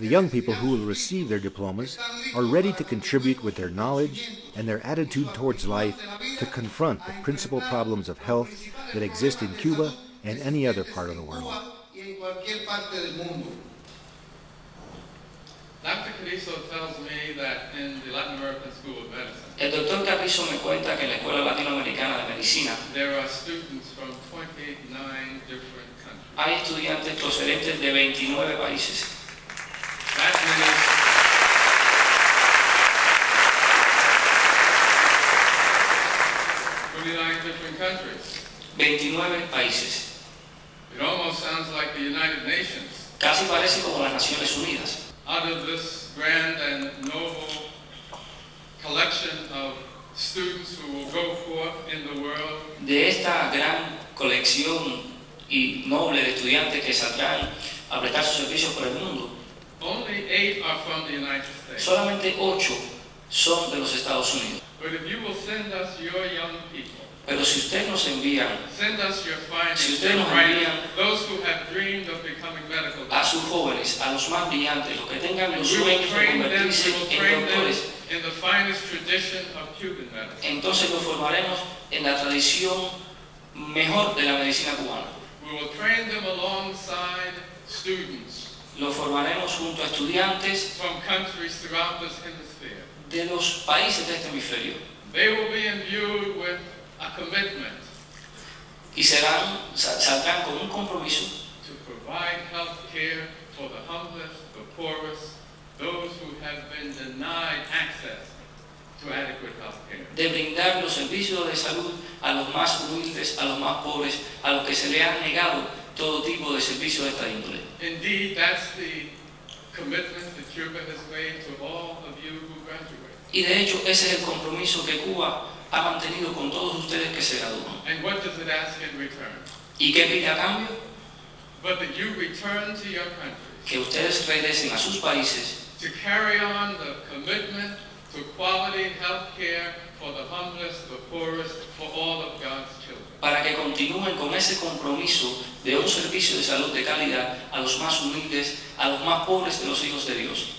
The young people who will receive their diplomas are ready to contribute with their knowledge and their attitude towards life to confront the principal problems of health that exist in Cuba and any other part of the world. Dr. Carrizo tells me that in the Latin American School of Medicine, El doctor Carrizo me cuenta que en la Escuela Latinoamericana de Medicina there are students from 29 different countries. hay estudiantes procedentes de 29 países. That means 29 different countries. 29 países. It almost sounds like the United Nations. Casi parece como las Naciones Unidas. Out of this grand and noble collection of students who will go forth in the world, De esta gran colección y noble de estudiantes que saldrán a prestar sus servicios por el mundo, only 8 are from the United States. solamente 8 son de los Estados Unidos. But if you will send us your young people, Pero si ustedes nos envían send us your findings, Si ustedes nos writers, envían those who have dreamed of becoming medical a doctors, sus jóvenes, a los más brillantes, los que tengan los we will sueños de train them convertirse en doctores, in the finest tradition of Cuban medicine. entonces los formaremos en la tradición mejor de la medicina cubana. We will train them alongside students Los formaremos junto a estudiantes from countries throughout this hemisphere. de los países de este hemisferio They will be imbued with a commitment y saldrán con un compromiso to provide health care for the humblest, the poorest, those who have been denied access to adequate health care. de brindar los servicios de salud a los más humildes, a los más pobres, a los que se les ha negado todo tipo de servicios de esta índole. Indeed, that's the commitment that Cuba has made to all of you who graduate. Y de hecho ese es el compromiso que Cuba ha mantenido con todos ustedes que se gradúan. And what does it ask in return? ¿Y qué pide a cambio? But that you return to your countries Que ustedes regresen a sus países to carry on the commitment to quality health care for the humblest, the poorest, for all of God's children. para que continúen con ese compromiso de un servicio de salud de calidad a los más humildes, a los más pobres de los hijos de Dios.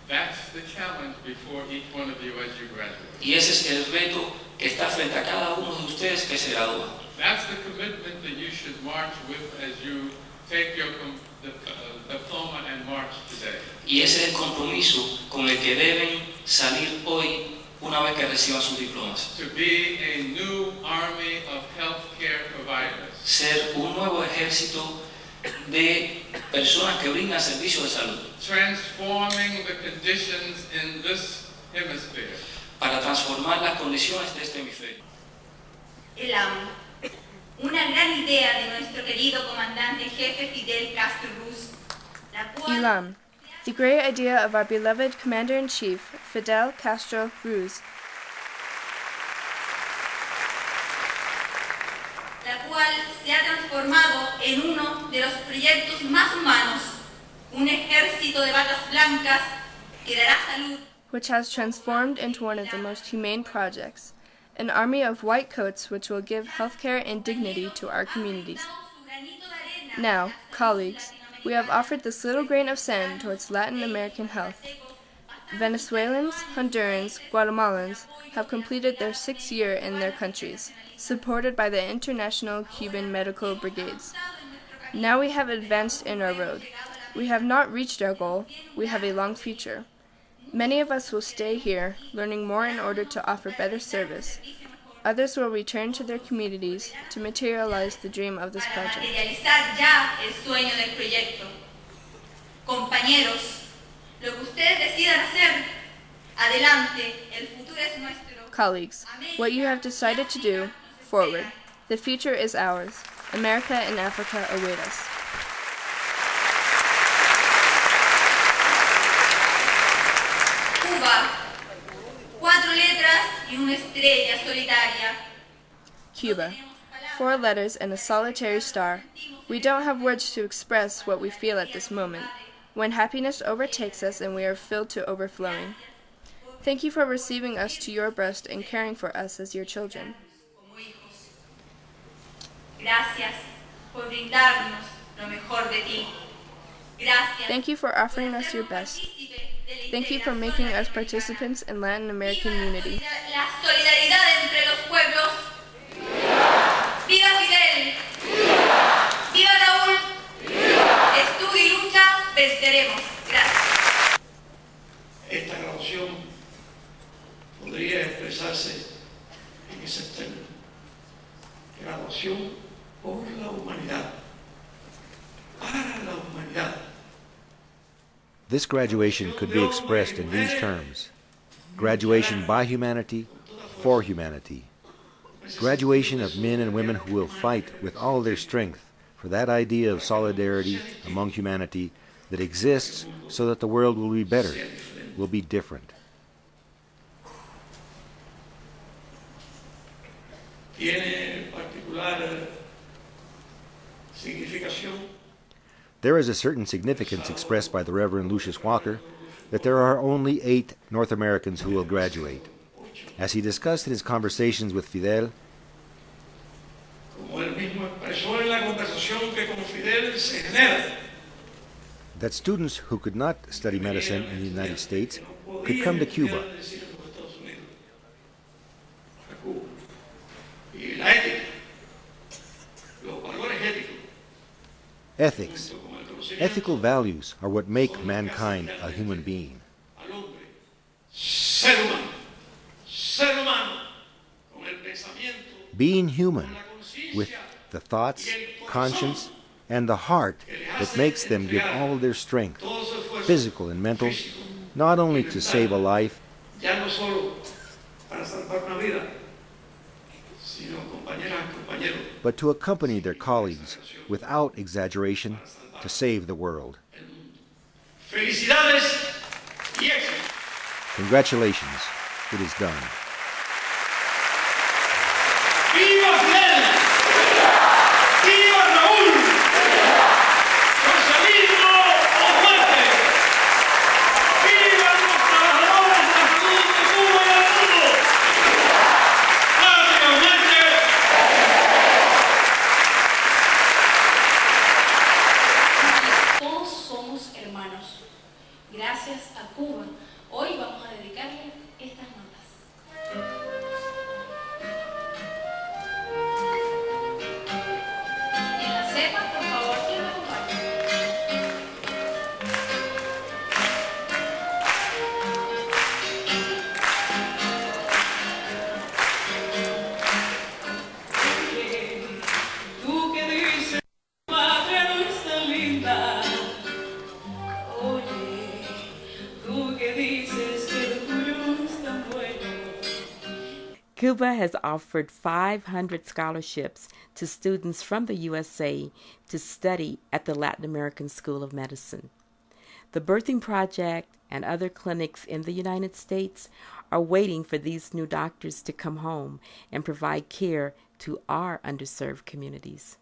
That's the challenge before each one of you as you graduate. Y ese es el reto que está frente a cada uno de ustedes que se gradúa. That's the commitment that you should march with as you take your diploma and march today. Y ese es el compromiso con el que deben salir hoy una vez que reciban sus diplomas. To be a new army of healthcare providers. Ser un nuevo ejército de personas que brindan servicios de salud. Transforming the conditions in this hemisphere. Para transformar las condiciones de este hemisferio. ELAM, una gran idea de nuestro querido comandante jefe Fidel Castro, la cual... ELAM, the great idea of our beloved Commander-in-Chief, Fidel Castro Ruz, la cual se ha transformado en uno de los proyectos más humanos, un ejército de batas blancas que dará salud, which has transformed into one of the most humane projects, an army of white coats which will give healthcare and dignity to our communities. Now, colleagues, we have offered this little grain of sand towards Latin American health. Venezuelans, Hondurans, Guatemalans have completed their 6th year in their countries, supported by the International Cuban Medical Brigades. Now we have advanced in our road. We have not reached our goal. We have a long future. Many of us will stay here, learning more in order to offer better service. Others will return to their communities to materialize the dream of this project. materializar ya el sueño del proyecto. Compañeros, lo que ustedes decidan hacer, adelante, el futuro es nuestro. Colleagues, what you have decided to do, forward. The future is ours. America and Africa await us. Cuba, 4 letras y una estrella solitaria. Cuba, 4 letters and a solitary star. We don't have words to express what we feel at this moment, when happiness overtakes us and we are filled to overflowing. Thank you for receiving us to your breast and caring for us as your children. Gracias por brindarnos lo mejor de ti. Thank you for offering us your best. Thank you for making us participants in Latin American unity. La solidaridad entre los pueblos. ¡Viva Fidel! ¡Viva Raúl! Estudia y lucha, venceremos. Gracias. Esta graduación podría expresarse en ese término. Graduación por la humanidad. Para la humanidad. This graduation could be expressed in these terms: graduation by humanity, for humanity. Graduation of men and women who will fight with all their strength for that idea of solidarity among humanity that exists so that the world will be better, will be different. Tiene particular significación. There is a certain significance expressed by the Reverend Lucius Walker that there are only 8 North Americans who will graduate. As he discussed in his conversations with Fidel, that students who could not study medicine in the United States could come to Cuba. Ethics. Ethical values are what make mankind a human being. Being human, with the thoughts, conscience, and the heart that makes them give all their strength, physical and mental, not only to save a life, but to accompany their colleagues without exaggeration to save the world. Congratulations, it is done. ¡Viva Fidel! ¡Viva Raúl! ¡Socialismo o muerte! ¡Viva los trabajadores de la salud de Cuba y del mundo! ¡Patria o muerte! Todos somos hermanos. Gracias a Cuba, hoy vamos a dedicarle estas notas. Cuba has offered 500 scholarships to students from the USA to study at the Latin American School of Medicine. The Birthing Project and other clinics in the United States are waiting for these new doctors to come home and provide care to our underserved communities.